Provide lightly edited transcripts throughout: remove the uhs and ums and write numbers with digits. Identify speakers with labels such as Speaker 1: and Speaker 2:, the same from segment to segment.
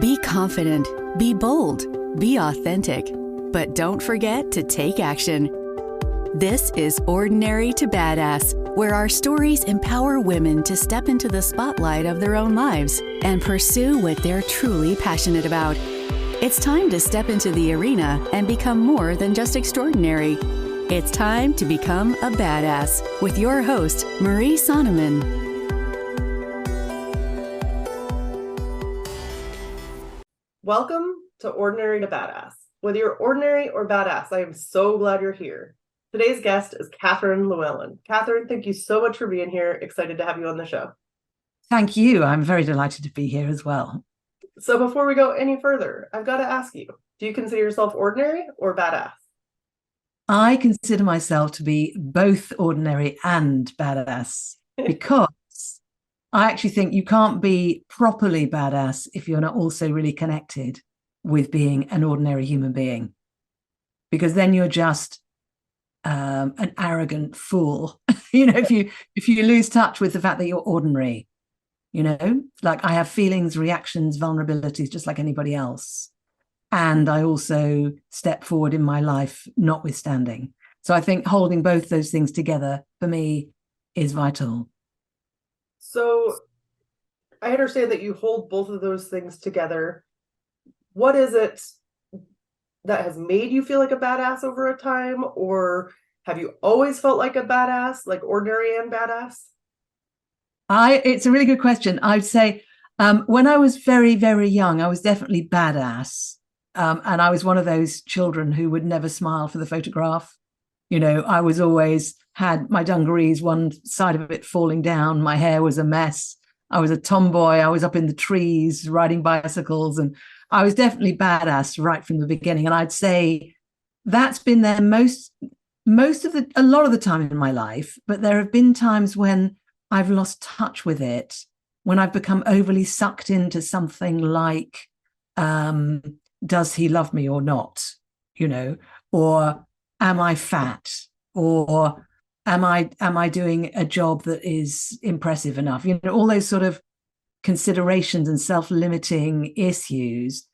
Speaker 1: Be confident, be bold, be authentic, but don't forget to take action. This is Ordinary to Badass, where our stories empower women to step into the spotlight of their own lives and pursue what they're truly passionate about. It's time to step into the arena and become more than just extraordinary. It's time to become a badass with your host, Marie Sonneman.
Speaker 2: Welcome to Ordinary to Badass. Whether you're ordinary or badass, I am so glad you're here. Today's guest is Catherine Llewellyn. Catherine, thank you so much for being here. Excited to have you on the show.
Speaker 3: Thank you. I'm very delighted to be here as well.
Speaker 2: So before we go any further, I've got to ask you, do you consider yourself ordinary or badass?
Speaker 3: I consider myself to be both ordinary and badass because I actually think you can't be properly badass if you're not also really connected with being an ordinary human being, because then you're just an arrogant fool. If you lose touch with the fact that you're ordinary, like I have feelings, reactions, vulnerabilities, just like anybody else. And I also step forward in my life, notwithstanding. So I think holding both those things together for me is vital.
Speaker 2: So I understand that you hold both of those things together. What is it that has made you feel like a badass over a time? Or have you always felt like a badass, like ordinary and badass?
Speaker 3: It's a really good question. I'd say when I was very, very young, I was definitely badass. And I was one of those children who would never smile for the photograph. I was always had my dungarees, one side of it falling down. My hair was a mess. I was a tomboy. I was up in the trees riding bicycles. And I was definitely badass right from the beginning. And I'd say that's been there a lot of the time in my life. But there have been times when I've lost touch with it, when I've become overly sucked into something like, does he love me or not? Or am I fat? Or am I doing a job that is impressive enough? All those sort of considerations and self-limiting issues.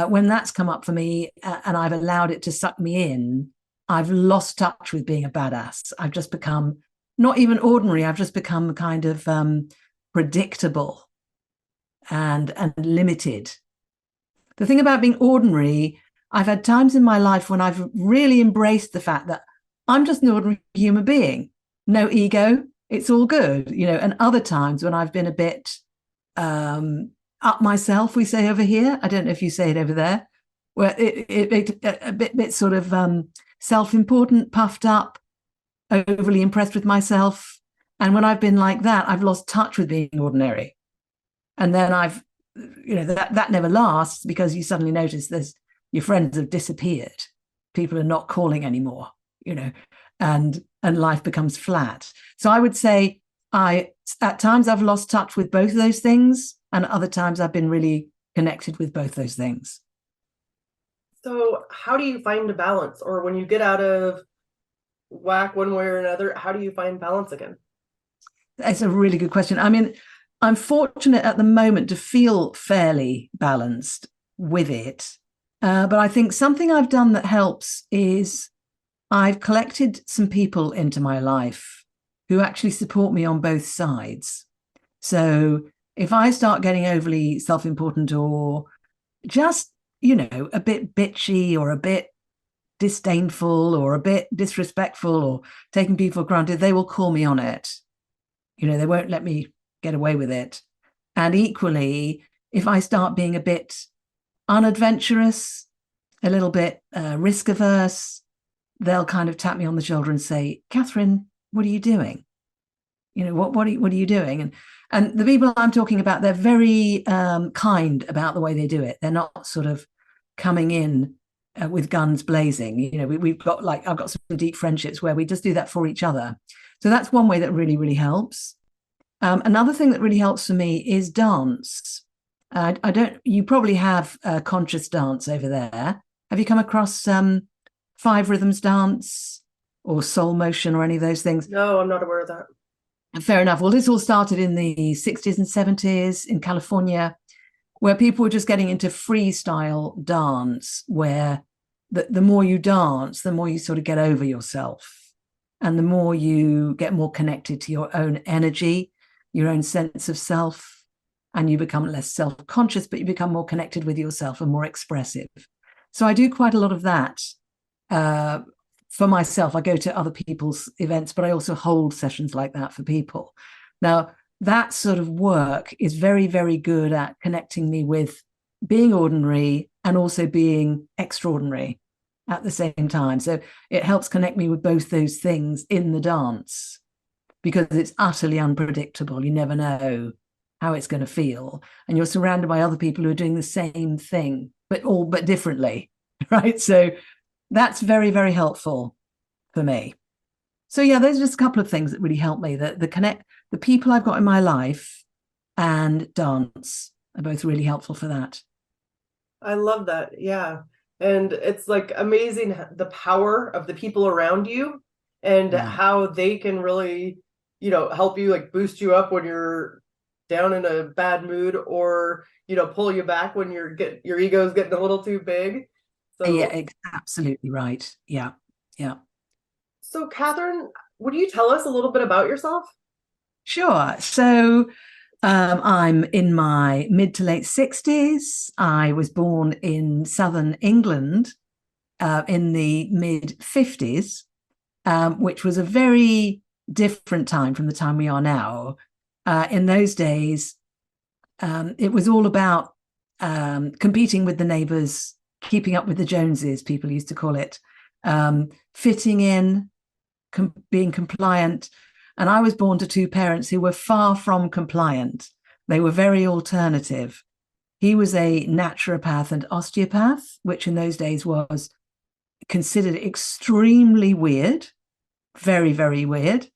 Speaker 3: When that's come up for me and I've allowed it to suck me in, I've lost touch with being a badass. I've just become not even ordinary. I've just become kind of predictable and limited. The thing about being ordinary, I've had times in my life when I've really embraced the fact that I'm just an ordinary human being, no ego, it's all good, and other times when I've been a bit up myself, we say over here, I don't know if you say it over there, where it a bit sort of self-important, puffed up, overly impressed with myself. And when I've been like that, I've lost touch with being ordinary. And then that never lasts, because you suddenly notice your friends have disappeared. People are not calling anymore, and life becomes flat. So I would say at times I've lost touch with both of those things, and other times I've been really connected with both those things.
Speaker 2: So how do you find a balance? Or when you get out of whack one way or another, how do you find balance again?
Speaker 3: That's a really good question. I mean, I'm fortunate at the moment to feel fairly balanced with it. But I think something I've done that helps is I've collected some people into my life who actually support me on both sides. So if I start getting overly self-important or just, a bit bitchy or a bit disdainful or a bit disrespectful or taking people for granted, they will call me on it. They won't let me get away with it. And equally, if I start being a bit unadventurous, a little bit risk averse, they'll kind of tap me on the shoulder and say, Catherine, what are you doing? What are you doing? And the people I'm talking about, they're very kind about the way they do it. They're not sort of coming in with guns blazing. We've got I've got some deep friendships where we just do that for each other. So that's one way that really, really helps. Another thing that really helps for me is dance. You probably have conscious dance over there. Have you come across 5 rhythms dance or soul motion or any of those things?
Speaker 2: No, I'm not aware of that.
Speaker 3: Fair enough. Well, this all started in the 60s and 70s in California. where people were just getting into freestyle dance, where the more you dance, the more you sort of get over yourself, and the more you get more connected to your own energy, your own sense of self, and you become less self-conscious, but you become more connected with yourself and more expressive. So I do quite a lot of that for myself. I go to other people's events, but I also hold sessions like that for people. Now, that sort of work is very, very good at connecting me with being ordinary and also being extraordinary at the same time. So it helps connect me with both those things in the dance, because it's utterly unpredictable. You never know how it's going to feel. And you're surrounded by other people who are doing the same thing, but differently, right? So that's very, very helpful for me. So yeah, there's just a couple of things that really help me. The people I've got in my life and dance are both really helpful for that.
Speaker 2: I love that. Yeah. And it's like amazing the power of the people around you and how they can really, help you, like boost you up when you're down in a bad mood, or, pull you back when your ego's getting a little too big. So
Speaker 3: yeah, absolutely right. Yeah. Yeah.
Speaker 2: So Catherine, would you tell us a little bit about yourself?
Speaker 3: Sure. So I'm in my mid to late 60s. I was born in southern England in the mid 50s, which was a very different time from the time we are now. In those days, it was all about competing with the neighbours, keeping up with the Joneses, people used to call it, fitting in, being compliant. And I was born to two parents who were far from compliant. They were very alternative. He was a naturopath and osteopath, which in those days was considered extremely weird, very, very weird.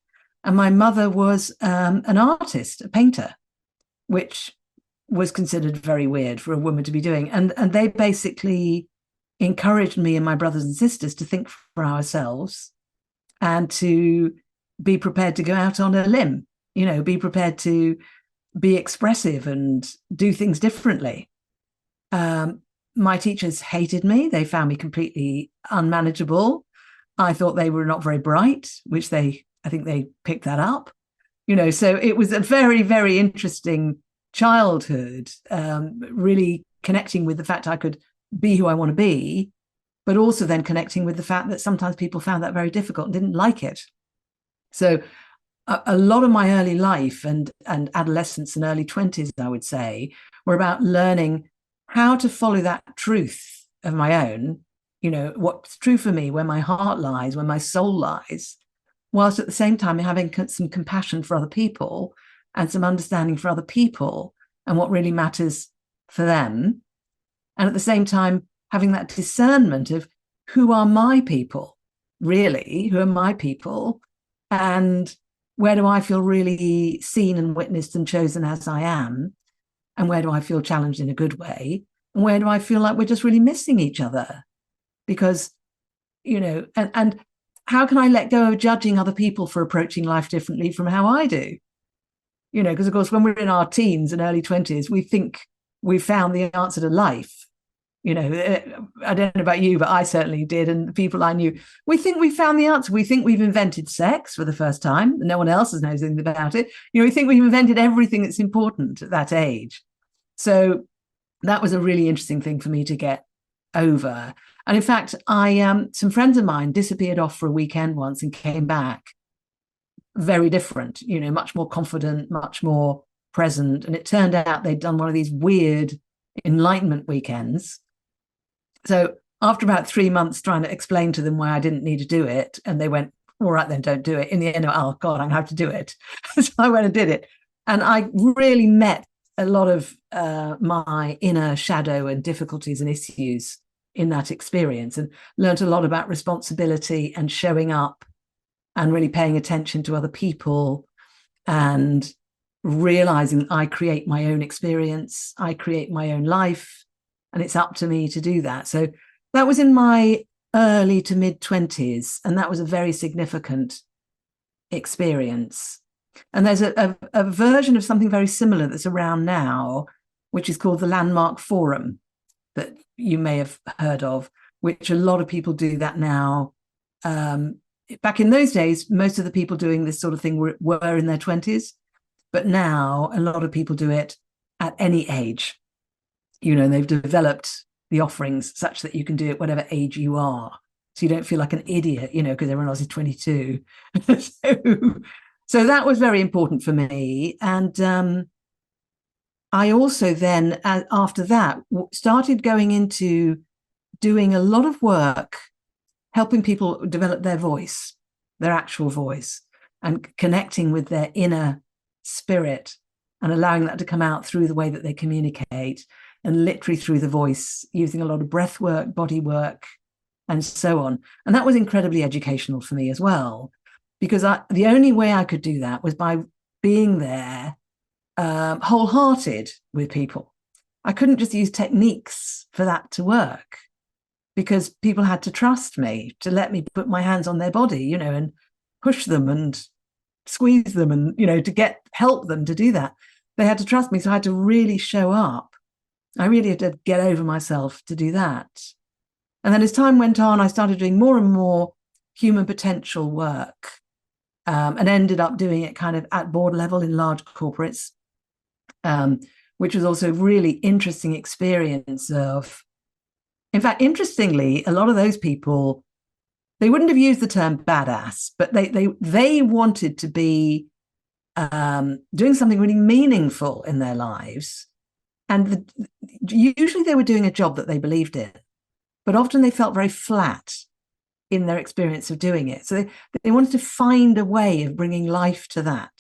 Speaker 3: And my mother was an artist, a painter, which was considered very weird for a woman to be doing. And they basically encouraged me and my brothers and sisters to think for ourselves and to be prepared to go out on a limb, be prepared to be expressive and do things differently. My teachers hated me. They found me completely unmanageable. I thought they were not very bright, which I think they picked that up. So it was a very, very interesting childhood, really connecting with the fact I could be who I want to be, but also then connecting with the fact that sometimes people found that very difficult and didn't like it. So a lot of my early life and adolescence and early 20s, I would say, were about learning how to follow that truth of my own, what's true for me, where my heart lies, where my soul lies, whilst at the same time having some compassion for other people and some understanding for other people and what really matters for them. And at the same time, having that discernment of who are my people, really, who are my people, and where do I feel really seen and witnessed and chosen as I am? And where do I feel challenged in a good way? And where do I feel like we're just really missing each other? Because, and how can I let go of judging other people for approaching life differently from how I do? Because of course, when we're in our teens and early 20s, we think we've found the answer to life. I don't know about you, but I certainly did. And the people I knew, we think we found the answer. We think we've invented sex for the first time. No one else knows anything about it. We think we've invented everything that's important at that age. So that was a really interesting thing for me to get over. And in fact, some friends of mine disappeared off for a weekend once and came back very different, much more confident, much more present. And it turned out they'd done one of these weird enlightenment weekends. So after about 3 months trying to explain to them why I didn't need to do it, and they went, all right, then don't do it. In the end, oh God, I'm going to have to do it. So I went and did it. And I really met a lot of my inner shadow and difficulties and issues in that experience, and learned a lot about responsibility and showing up and really paying attention to other people and realizing I create my own experience, I create my own life, and it's up to me to do that. So that was in my early to mid 20s, and that was a very significant experience. And there's a version of something very similar that's around now, which is called the Landmark Forum, that you may have heard of, which a lot of people do that now. Back in those days, most of the people doing this sort of thing were in their 20s, but now a lot of people do it at any age. And they've developed the offerings such that you can do it whatever age you are. So you don't feel like an idiot, because everyone else is 22. So that was very important for me. And I also then, after that, started going into doing a lot of work, helping people develop their voice, their actual voice, and connecting with their inner spirit and allowing that to come out through the way that they communicate, and literally through the voice, using a lot of breath work, body work, and so on. And that was incredibly educational for me as well, because the only way I could do that was by being there wholehearted with people. I couldn't just use techniques for that to work, because people had to trust me to let me put my hands on their body, and push them and squeeze them and, to help them to do that. They had to trust me. So I had to really show up. I really had to get over myself to do that. And then as time went on, I started doing more and more human potential work, and ended up doing it kind of at board level in large corporates, which was also a really interesting experience of, in fact, interestingly, a lot of those people, they wouldn't have used the term badass, but they wanted to be doing something really meaningful in their lives. And usually they were doing a job that they believed in, but often they felt very flat in their experience of doing it. So they wanted to find a way of bringing life to that.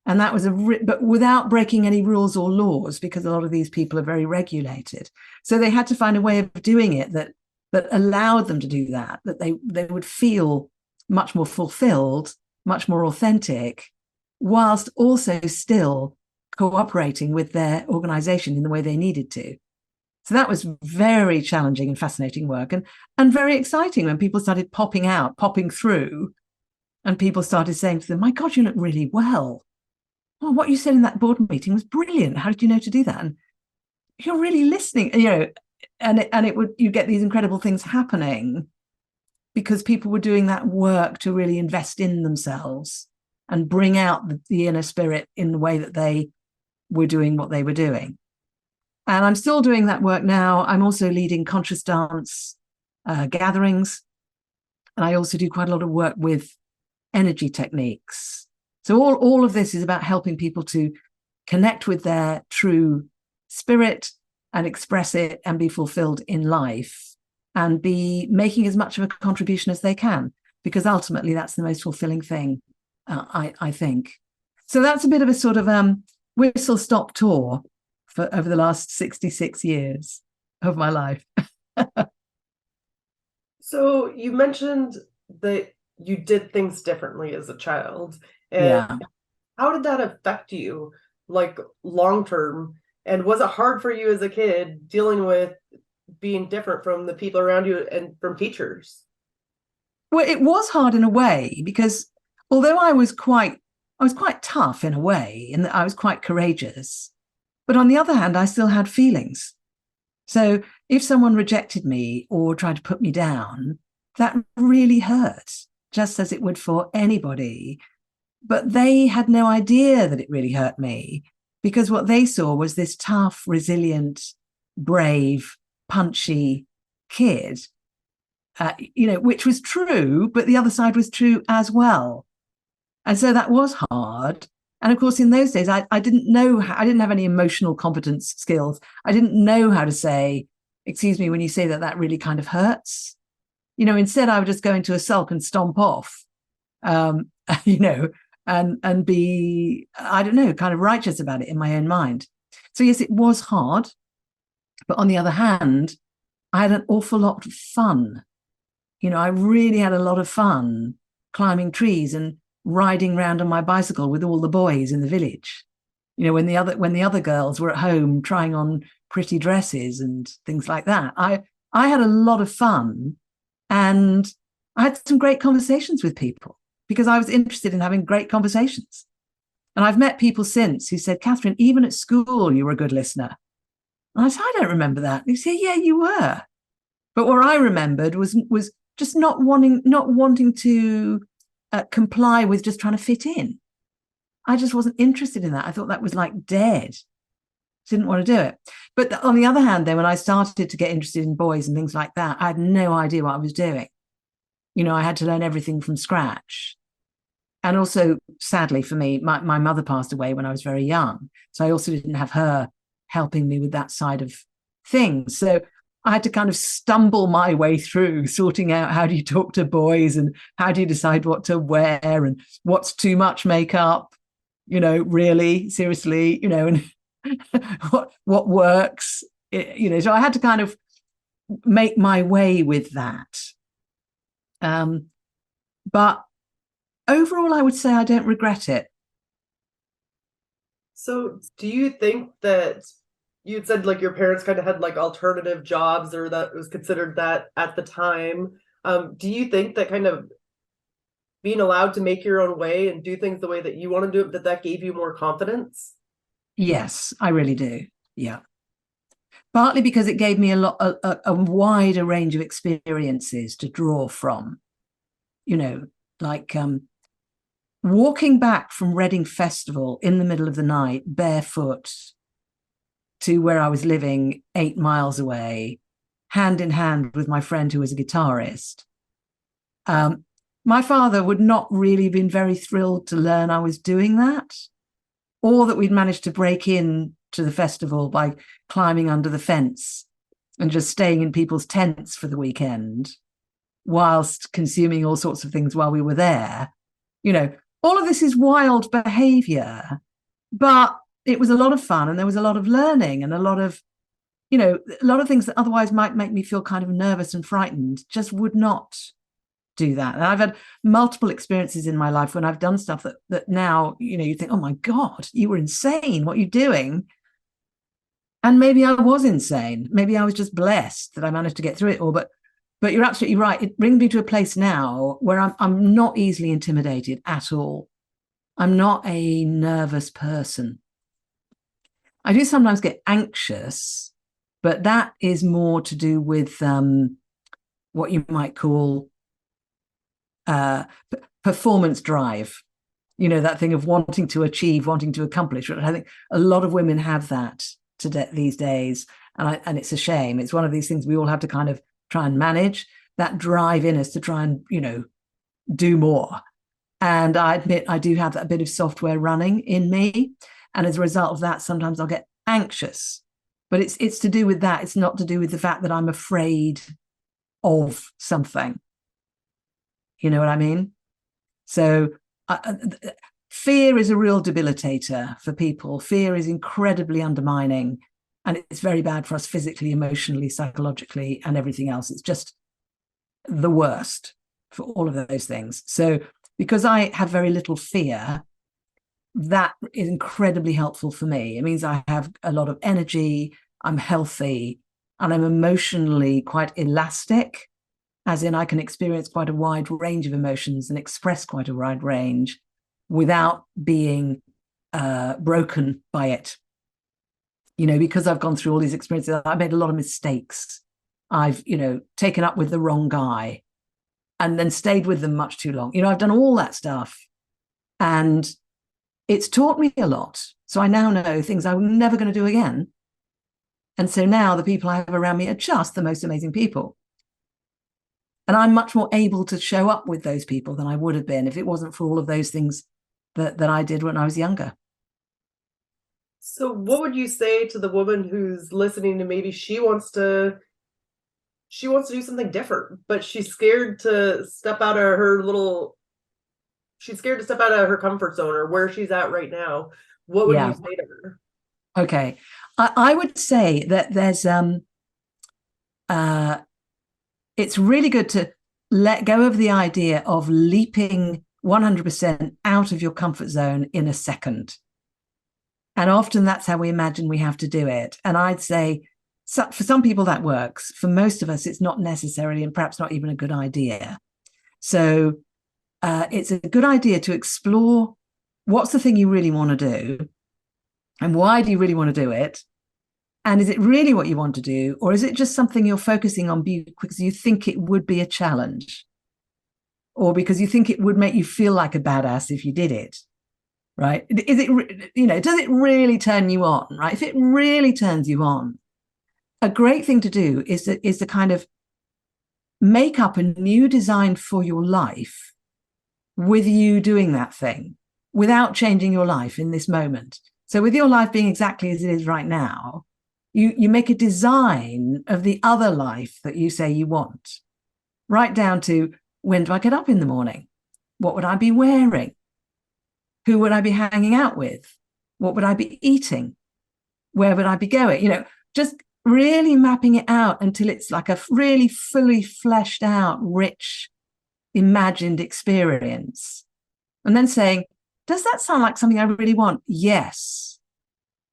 Speaker 3: And that was but without breaking any rules or laws, because a lot of these people are very regulated. So they had to find a way of doing it that allowed them to do that they would feel much more fulfilled, much more authentic, whilst also still cooperating with their organization in the way they needed to. So that was very challenging and fascinating work, and very exciting when people started popping through, and people started saying to them, "My God, you look really well. Oh, what you said in that board meeting was brilliant. How did you know to do that? And you're really listening," you get these incredible things happening because people were doing that work to really invest in themselves and bring out the inner spirit in the way that they were doing what they were doing. And I'm still doing that work now. I'm also leading conscious dance gatherings. And I also do quite a lot of work with energy techniques. So all of this is about helping people to connect with their true spirit and express it and be fulfilled in life and be making as much of a contribution as they can, because ultimately that's the most fulfilling thing, I think. So that's a bit of a sort of whistle-stop tour for over the last 66 years of my life.
Speaker 2: So you mentioned that you did things differently as a child. And
Speaker 3: yeah.
Speaker 2: How did that affect you, like long term? And was it hard for you as a kid dealing with being different from the people around you and from teachers?
Speaker 3: Well, it was hard in a way, because although I was quite tough in a way, and I was quite courageous, but on the other hand, I still had feelings. So if someone rejected me or tried to put me down, that really hurt, just as it would for anybody. But they had no idea that it really hurt me, because what they saw was this tough, resilient, brave, punchy kid, which was true, but the other side was true as well. And so that was hard. And of course, in those days, I didn't have any emotional competence skills. I didn't know how to say, "Excuse me, when you say that really kind of hurts." Instead, I would just go into a sulk and stomp off, and be, I don't know, kind of righteous about it in my own mind. So yes, it was hard. But on the other hand, I had an awful lot of fun. I really had a lot of fun climbing trees and riding around on my bicycle with all the boys in the village. When the other girls were at home trying on pretty dresses and things like that. I had a lot of fun, and I had some great conversations with people because I was interested in having great conversations. And I've met people since who said, Catherine, even at school, you were a good listener. And I said, I don't remember that. They said, yeah, you were. But what I remembered was just not wanting to comply with just trying to fit in. I just wasn't interested in that. I thought that was like dead. Didn't want to do it. But on the other hand, then when I started to get interested in boys and things like that, I had no idea what I was doing. You know, I had to learn everything from scratch. And also, sadly for me, my mother passed away when I was very young. So I also didn't have her helping me with that side of things. So I had to kind of stumble my way through sorting out how do you talk to boys and how do you decide what to wear and what's too much makeup, you know, really, seriously, you know, and what works, you know. So I had to kind of make my way with that. But overall, I would say I don't regret it.
Speaker 2: So do you think that you'd said like your parents kind of had like alternative jobs, or that was considered that at the time? Do you think that kind of being allowed to make your own way and do things the way that you want to do it, that gave you more confidence?
Speaker 3: Yes, I really do. Yeah. Partly because it gave me a wider range of experiences to draw from, you know, like walking back from Reading Festival in the middle of the night, barefoot, to where I was living 8 miles away, hand in hand with my friend who was a guitarist. My father would not really have been very thrilled to learn I was doing that, or that we'd managed to break in to the festival by climbing under the fence and just staying in people's tents for the weekend whilst consuming all sorts of things while we were there. You know, all of this is wild behavior, but it was a lot of fun, and there was a lot of learning and a lot of, you know, a lot of things that otherwise might make me feel kind of nervous and frightened just would not do that. And I've had multiple experiences in my life when I've done stuff that now, you know, you think, oh my God, you were insane. What are you doing? And maybe I was insane. Maybe I was just blessed that I managed to get through it all. But you're absolutely right. It brings me to a place now where I'm not easily intimidated at all. I'm not a nervous person. I do sometimes get anxious, but that is more to do with what you might call performance drive. You know, that thing of wanting to achieve, wanting to accomplish. I think a lot of women have that these days, and it's a shame. It's one of these things we all have to kind of try and manage, that drive in us to try and, you know, do more. And I admit I do have that bit of software running in me, and as a result of that, sometimes I'll get anxious. But it's to do with that. It's not to do with the fact that I'm afraid of something. You know what I mean? So fear is a real debilitator for people. Fear is incredibly undermining, and it's very bad for us physically, emotionally, psychologically, and everything else. It's just the worst for all of those things. So because I have very little fear, that is incredibly helpful for me. It means I have a lot of energy, I'm healthy, and I'm emotionally quite elastic, as in I can experience quite a wide range of emotions and express quite a wide range without being broken by it. You know, because I've gone through all these experiences, I've made a lot of mistakes. I've, you know, taken up with the wrong guy and then stayed with them much too long. You know, I've done all that stuff, and it's taught me a lot. So I now know things I'm never going to do again. And so now the people I have around me are just the most amazing people. And I'm much more able to show up with those people than I would have been if it wasn't for all of those things that I did when I was younger.
Speaker 2: So what would you say to the woman who's listening, and maybe she wants to do something different, but she's scared to step out of her comfort zone or where she's at right now? What would you say to her?
Speaker 3: Okay. I would say that there's it's really good to let go of the idea of leaping 100% out of your comfort zone in a second. And often that's how we imagine we have to do it. And I'd say for some people that works. For most of us, it's not necessarily, and perhaps not even a good idea. So it's a good idea to explore what's the thing you really want to do? And why do you really want to do it? And is it really what you want to do? Or is it just something you're focusing on because you think it would be a challenge? Or because you think it would make you feel like a badass if you did it, right? Is it, does it really turn you on, right? If it really turns you on, a great thing to do is to kind of make up a new design for your life with you doing that thing without changing your life in this moment. So with your life being exactly as it is right now, you make a design of the other life that you say you want, right down to, when do I get up in the morning? What would I be wearing? Who would I be hanging out with? What would I be eating? Where would I be going? Just really mapping it out until it's like a really fully fleshed out, rich, imagined experience. And then saying, does that sound like something I really want? Yes.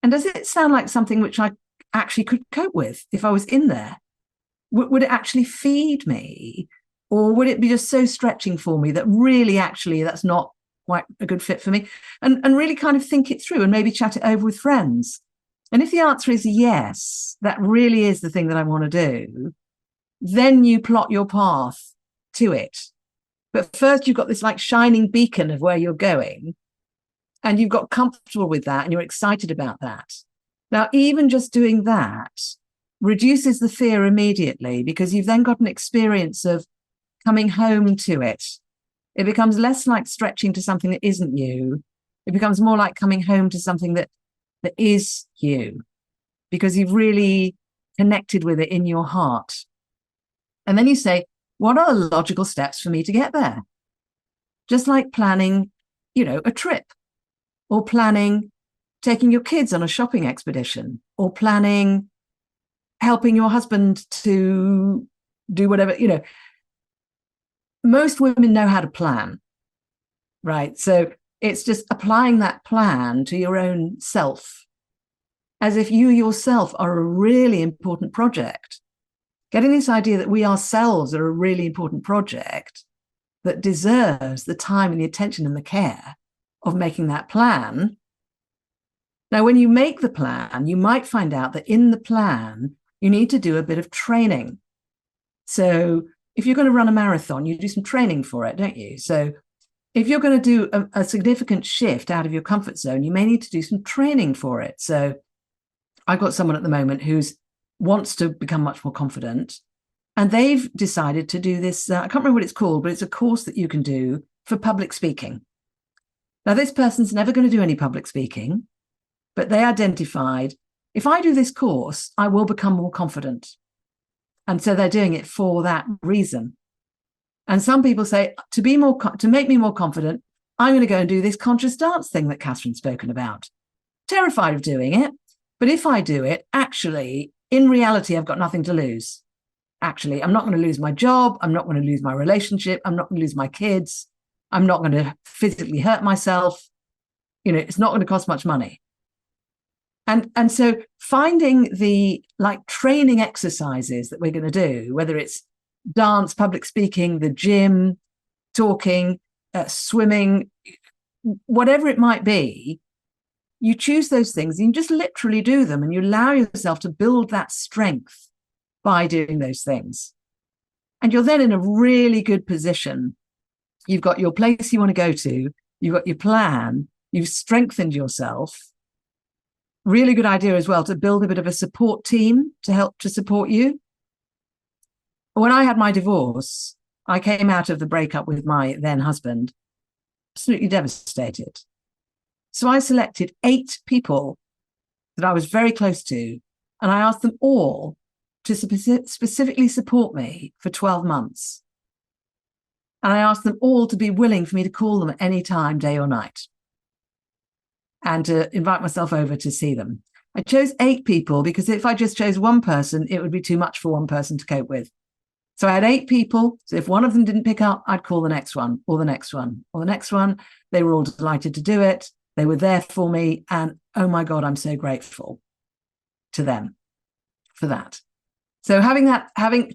Speaker 3: And does it sound like something which I actually could cope with if I was in there? Would it actually feed me? Or would it be just so stretching for me that really actually that's not quite a good fit for me? And really kind of think it through and maybe chat it over with friends. And if the answer is yes, that really is the thing that I want to do, then you plot your path to it. But first you've got this like shining beacon of where you're going, and you've got comfortable with that and you're excited about that. Now, even just doing that reduces the fear immediately, because you've then got an experience of coming home to it. It becomes less like stretching to something that isn't you. It becomes more like coming home to something that is you, because you've really connected with it in your heart. And then you say, what are the logical steps for me to get there? Just like planning, a trip, or planning taking your kids on a shopping expedition, or planning helping your husband to do whatever. Most women know how to plan, right? So it's just applying that plan to your own self, as if you yourself are a really important project. Getting this idea that we ourselves are a really important project that deserves the time and the attention and the care of making that plan. Now, when you make the plan, you might find out that in the plan, you need to do a bit of training. So if you're going to run a marathon, you do some training for it, don't you? So if you're going to do a significant shift out of your comfort zone, you may need to do some training for it. So I've got someone at the moment who wants to become much more confident, and they've decided to do this. I can't remember what it's called, but it's a course that you can do for public speaking. Now, this person's never going to do any public speaking, but they identified, if I do this course, I will become more confident. And so they're doing it for that reason. And some people say, to make me more confident, I'm going to go and do this conscious dance thing that Catherine's spoken about. Terrified of doing it. But if I do it, actually, in reality, I've got nothing to lose. Actually, I'm not going to lose my job. I'm not going to lose my relationship. I'm not going to lose my kids. I'm not going to physically hurt myself. It's not going to cost much money. And so finding the training exercises that we're going to do, whether it's dance, public speaking, the gym, talking, swimming, whatever it might be, you choose those things and you just literally do them, and you allow yourself to build that strength by doing those things. And you're then in a really good position. You've got your place you want to go to, you've got your plan, you've strengthened yourself. Really good idea as well to build a bit of a support team to help to support you. When I had my divorce, I came out of the breakup with my then husband absolutely devastated. So I selected 8 people that I was very close to, and I asked them all to specifically support me for 12 months. And I asked them all to be willing for me to call them at any time, day or night, and to invite myself over to see them. I chose 8 people because if I just chose one person, it would be too much for one person to cope with. So I had 8 people. So if one of them didn't pick up, I'd call the next one, or the next one, or the next one. They were all delighted to do it. They were there for me. And oh my God, I'm so grateful to them for that. So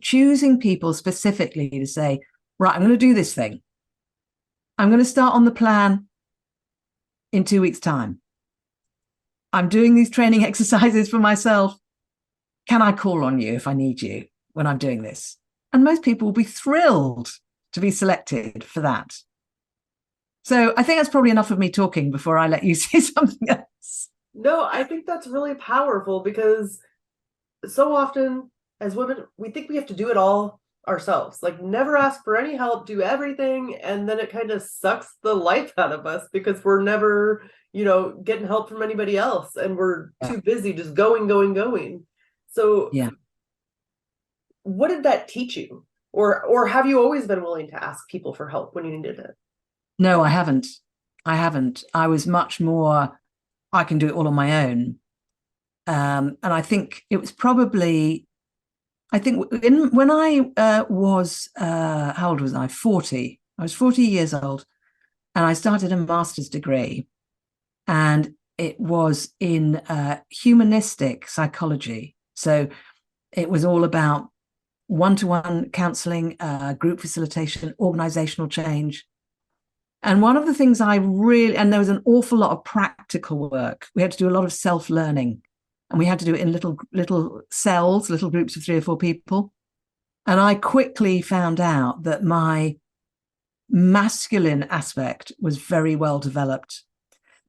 Speaker 3: choosing people specifically to say, right, I'm going to do this thing. I'm going to start on the plan in 2 weeks' time. I'm doing these training exercises for myself. Can I call on you if I need you when I'm doing this? And most people will be thrilled to be selected for that. So I think that's probably enough of me talking before I let you say something else.
Speaker 2: No, I think that's really powerful, because so often as women, we think we have to do it all ourselves, like never ask for any help, do everything, and then it kind of sucks the life out of us because we're never, getting help from anybody else, and we're too busy just going. So what did that teach you? Or have you always been willing to ask people for help when you needed it?
Speaker 3: No, I haven't. I was much more, I can do it all on my own. And I think it was probably, when I was, how old was I? 40. I was 40 years old, and I started a master's degree, and it was in humanistic psychology. So it was all about one-to-one counseling, group facilitation, organizational change. And one of the things and there was an awful lot of practical work. We had to do a lot of self-learning, and we had to do it in little cells, little groups of 3 or 4 people. And I quickly found out that my masculine aspect was very well developed.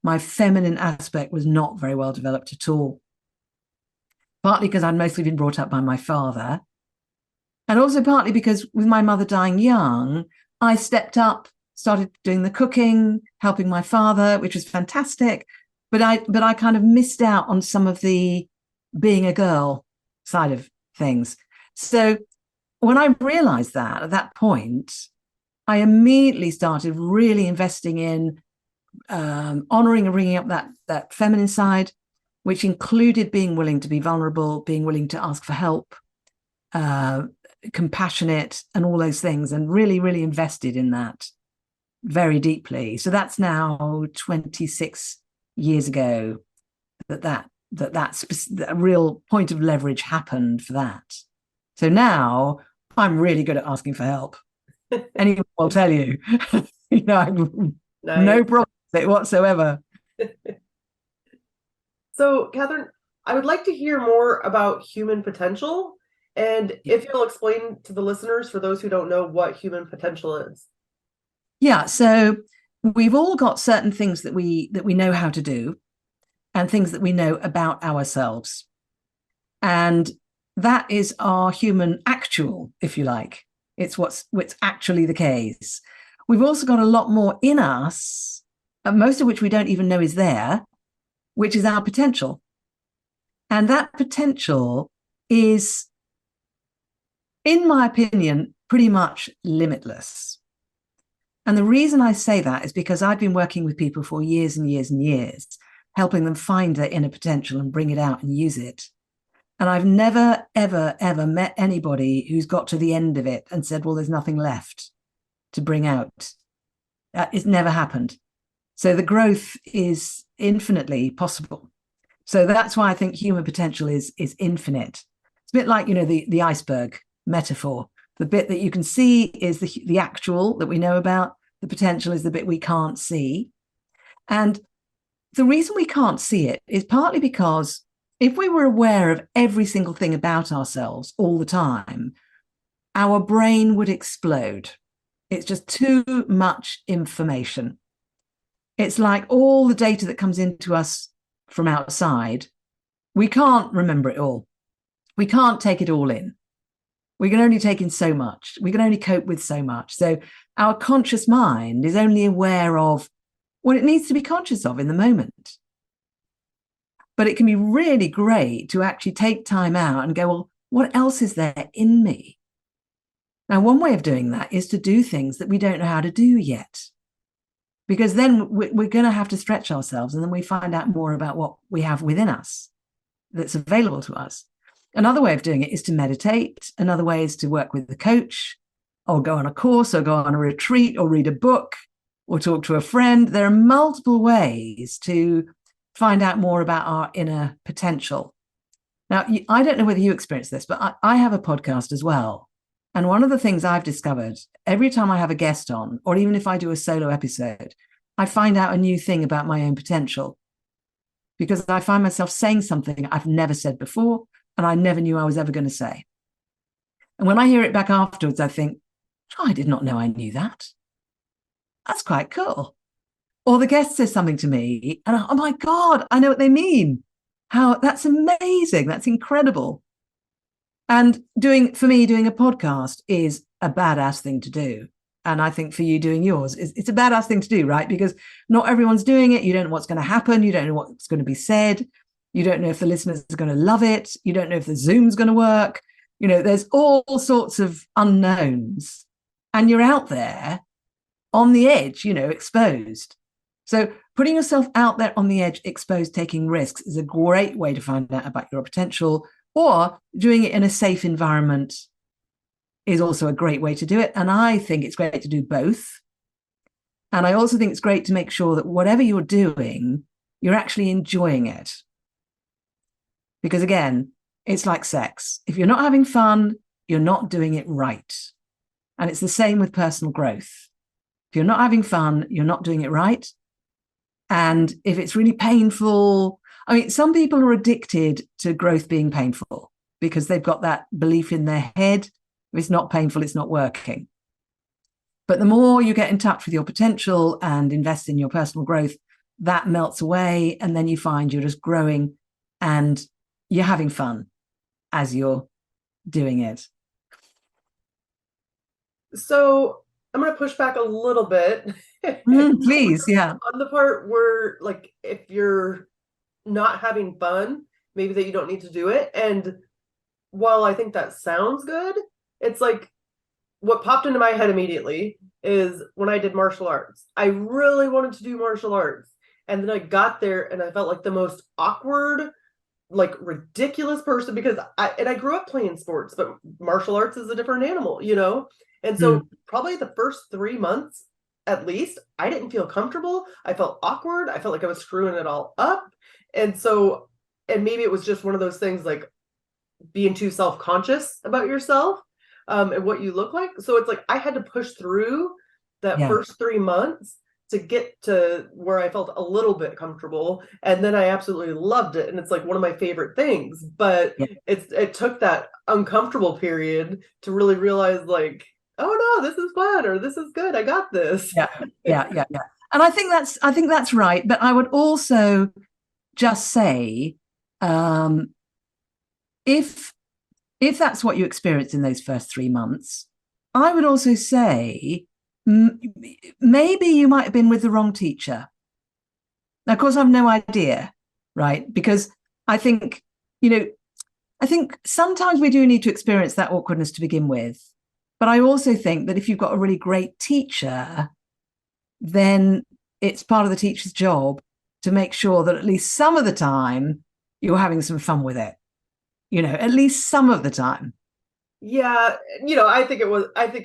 Speaker 3: My feminine aspect was not very well developed at all. Partly because I'd mostly been brought up by my father, and also partly because with my mother dying young, I stepped up, started doing the cooking, helping my father, which was fantastic. But I kind of missed out on some of the being a girl side of things. So when I realized that at that point, I immediately started really investing in honoring and bringing up that feminine side, which included being willing to be vulnerable, being willing to ask for help, compassionate, and all those things, and really, really invested in that very deeply. So that's now 26 years ago that real point of leverage happened for that. So now I'm really good at asking for help. Anyone will tell you, no problem with it whatsoever.
Speaker 2: So, Catherine, I would like to hear more about human potential, and if you'll explain to the listeners, for those who don't know, what human potential is.
Speaker 3: Yeah, so we've all got certain things that we know how to do, and things that we know about ourselves. And that is our human actual, if you like. It's what's actually the case. We've also got a lot more in us, most of which we don't even know is there, which is our potential. And that potential is, in my opinion, pretty much limitless. And the reason I say that is because I've been working with people for years and years and years, helping them find their inner potential and bring it out and use it. And I've never, ever, ever met anybody who's got to the end of it and said, well, there's nothing left to bring out. It's never happened. So the growth is infinitely possible. So that's why I think human potential is infinite. It's a bit like, the iceberg metaphor. The bit that you can see is the actual that we know about. The potential is the bit we can't see. And the reason we can't see it is partly because if we were aware of every single thing about ourselves all the time, our brain would explode. It's just too much information. It's like all the data that comes into us from outside, we can't remember it all. We can't take it all in. We can only take in so much. We can only cope with so much. So our conscious mind is only aware of what it needs to be conscious of in the moment. But it can be really great to actually take time out and go, well, what else is there in me? Now, one way of doing that is to do things that we don't know how to do yet, because then we're going to have to stretch ourselves, and then we find out more about what we have within us that's available to us. Another way of doing it is to meditate. Another way is to work with a coach, or go on a course, or go on a retreat, or read a book, or talk to a friend. There are multiple ways to find out more about our inner potential. Now, I don't know whether you experience this, but I have a podcast as well. And one of the things I've discovered, every time I have a guest on, or even if I do a solo episode, I find out a new thing about my own potential, because I find myself saying something I've never said before and I never knew I was ever going to say. And when I hear it back afterwards, I think, oh, I did not know I knew that. That's quite cool. Or the guest says something to me and oh my God, I know what they mean. How that's amazing. That's incredible. And for me, doing a podcast is a badass thing to do. And I think for you doing yours, it's a badass thing to do, right? Because not everyone's doing it. You don't know what's going to happen. You don't know what's going to be said. You don't know if the listeners are going to love it. You don't know if the Zoom's going to work. You know, there's all sorts of unknowns. And you're out there on the edge, you know, exposed. So putting yourself out there on the edge, exposed, taking risks is a great way to find out about your potential, or doing it in a safe environment is also a great way to do it. And I think it's great to do both. And I also think it's great to make sure that whatever you're doing, you're actually enjoying it. Because again, it's like sex. If you're not having fun, you're not doing it right. And it's the same with personal growth. If you're not having fun, you're not doing it right. And if it's really painful, I mean, some people are addicted to growth being painful because they've got that belief in their head. If it's not painful, it's not working. But the more you get in touch with your potential and invest in your personal growth, that melts away. And then you find you're just growing and you're having fun as you're doing it.
Speaker 2: So I'm going to push back a little bit.
Speaker 3: Please, yeah.
Speaker 2: On the part where, like, if you're not having fun, maybe that you don't need to do it. And while I think that sounds good, it's like what popped into my head immediately is when I did martial arts. I really wanted to do martial arts. And then I got there and I felt like the most awkward, like ridiculous person, because I grew up playing sports, but martial arts is a different animal, you know? And so probably the first 3 months, at least, I didn't feel comfortable. I felt awkward. I felt like I was screwing it all up. And so, and maybe it was just one of those things like being too self-conscious about yourself and what you look like. So it's like I had to push through that first 3 months to get to where I felt a little bit comfortable. And then I absolutely loved it. And it's like one of my favorite things. But it took that uncomfortable period to really realize, like, oh no, this is fun, or this is good. I got this.
Speaker 3: Yeah. And I think that's right. But I would also just say, if that's what you experienced in those first 3 months, I would also say maybe you might have been with the wrong teacher. Now, of course, I have no idea, right? Because I think sometimes we do need to experience that awkwardness to begin with. But I also think that if you've got a really great teacher, then it's part of the teacher's job to make sure that at least some of the time you're having some fun with it. You know, at least some of the time.
Speaker 2: Yeah, you know, I think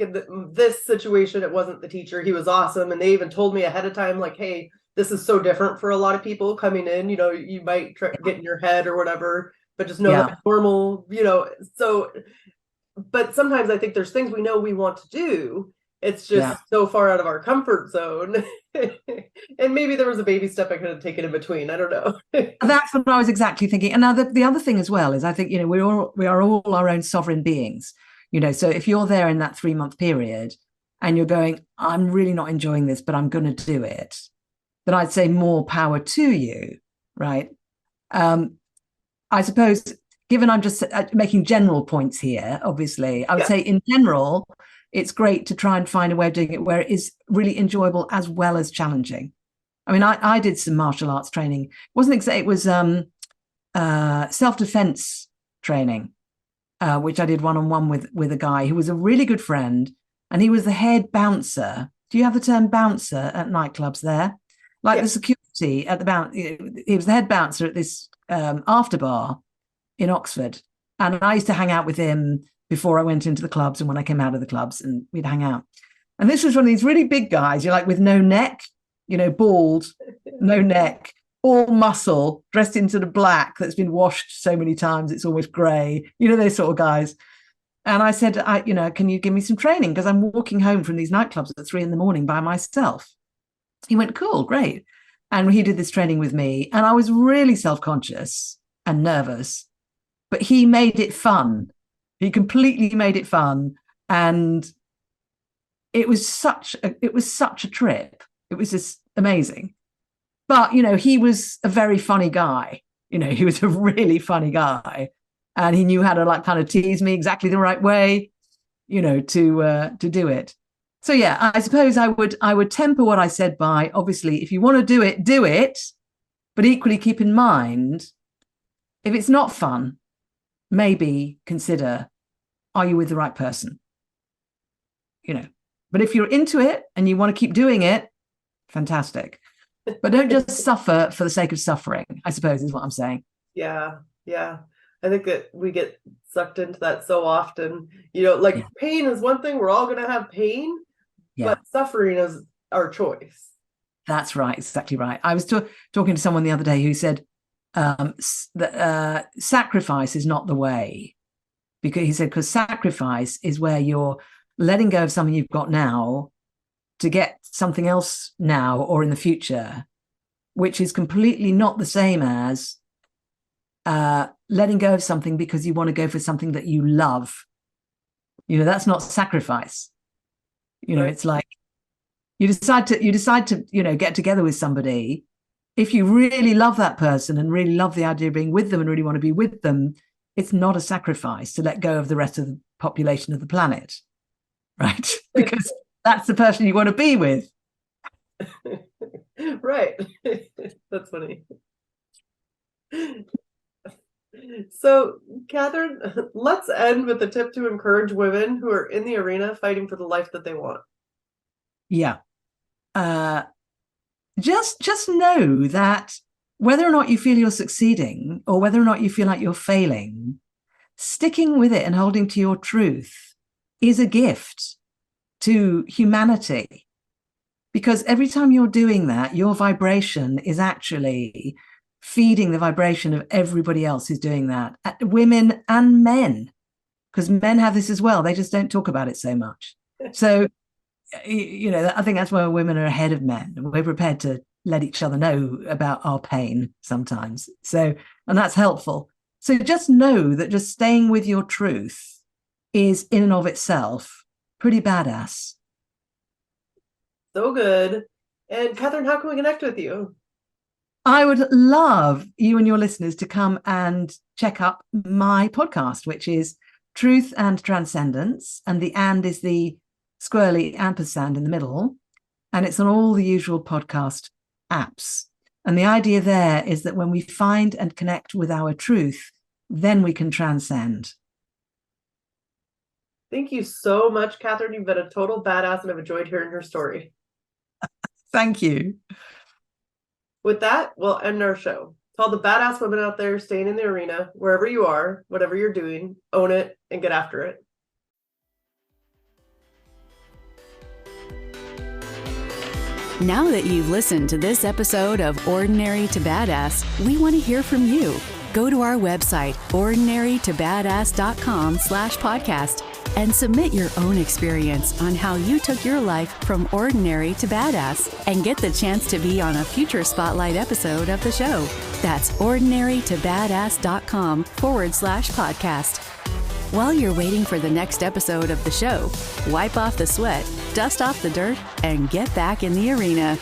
Speaker 2: in this situation, it wasn't the teacher. He was awesome. And they even told me ahead of time, like, hey, this is so different for a lot of people coming in. You know, you might get in your head or whatever, but just know that it's normal, you know. So, but sometimes I think there's things we know we want to do. It's just so far out of our comfort zone. And maybe there was a baby step I could have taken in between. I don't know.
Speaker 3: That's what I was exactly thinking. And now the other thing as well is I think, you know, we are all our own sovereign beings, you know. So if you're there in that 3 month period and you're going, I'm really not enjoying this, but I'm going to do it, then I'd say more power to you, right? I suppose, given I'm just making general points here, obviously, I would say in general, it's great to try and find a way of doing it where it is really enjoyable as well as challenging. I mean, I did some martial arts training. It was self-defense training, which I did one-on-one with a guy who was a really good friend, and he was the head bouncer. Do you have the term bouncer at nightclubs there? Like the security at the bounce. He was the head bouncer at this after bar in Oxford. And I used to hang out with him before I went into the clubs and when I came out of the clubs, and we'd hang out. And this was one of these really big guys, you're like with no neck, you know, bald, no neck, all muscle, dressed in sort of black that's been washed so many times it's almost grey, you know, those sort of guys. And I said, can you give me some training? Because I'm walking home from these nightclubs at 3 a.m. by myself. He went, cool, great. And he did this training with me. And I was really self-conscious and nervous, but he made it fun. He completely made it fun. And it was such a trip. It was just amazing. But, he was a very funny guy. He was a really funny guy. And he knew how to kind of tease me exactly the right way, to do it. So yeah, I suppose I would temper what I said by, obviously, if you want to do it, but equally keep in mind, if it's not fun, maybe consider, are you with the right person? But if you're into it and you want to keep doing it, fantastic. But don't just suffer for the sake of suffering, I suppose is what I'm saying.
Speaker 2: Yeah. I think that we get sucked into that so often. Pain is one thing. We're all going to have pain, but suffering is our choice.
Speaker 3: That's right. Exactly right. I was talking to someone the other day who said that sacrifice is not the way. Because sacrifice is where you're letting go of something you've got now to get something else now or in the future, which is completely not the same as letting go of something because you want to go for something that you love. That's not sacrifice. Right. It's like you decide to get together with somebody. If you really love that person and really love the idea of being with them and really want to be with them, it's not a sacrifice to let go of the rest of the population of the planet, right? Because that's the person you want to be with.
Speaker 2: Right. That's funny. So, Catherine, let's end with a tip to encourage women who are in the arena fighting for the life that they want.
Speaker 3: Yeah. Just know that whether or not you feel you're succeeding or whether or not you feel like you're failing, sticking with it and holding to your truth is a gift to humanity. Because every time you're doing that, your vibration is actually feeding the vibration of everybody else who's doing that, women and men, because men have this as well. They just don't talk about it so much. So, I think that's where women are ahead of men. We're prepared to let each other know about our pain sometimes. So, and that's helpful. So just know that just staying with your truth is in and of itself pretty badass.
Speaker 2: So good. And Catherine, how can we connect with you?
Speaker 3: I would love you and your listeners to come and check up my podcast, which is Truth and Transcendence. And the and is the squirrely ampersand in the middle. And it's on all the usual podcast apps. And the idea there is that when we find and connect with our truth, then we can transcend.
Speaker 2: Thank you so much, Catherine. You've been a total badass and I've enjoyed hearing your story.
Speaker 3: Thank you.
Speaker 2: With that, we'll end our show. To all the badass women out there staying in the arena, wherever you are, whatever you're doing, own it and get after it.
Speaker 1: Now that you've listened to this episode of Ordinary to Badass, we want to hear from you. Go to our website, ordinarytobadass.com/podcast, and submit your own experience on how you took your life from ordinary to badass and get the chance to be on a future spotlight episode of the show. That's ordinarytobadass.com/podcast. While you're waiting for the next episode of the show, wipe off the sweat, dust off the dirt, and get back in the arena.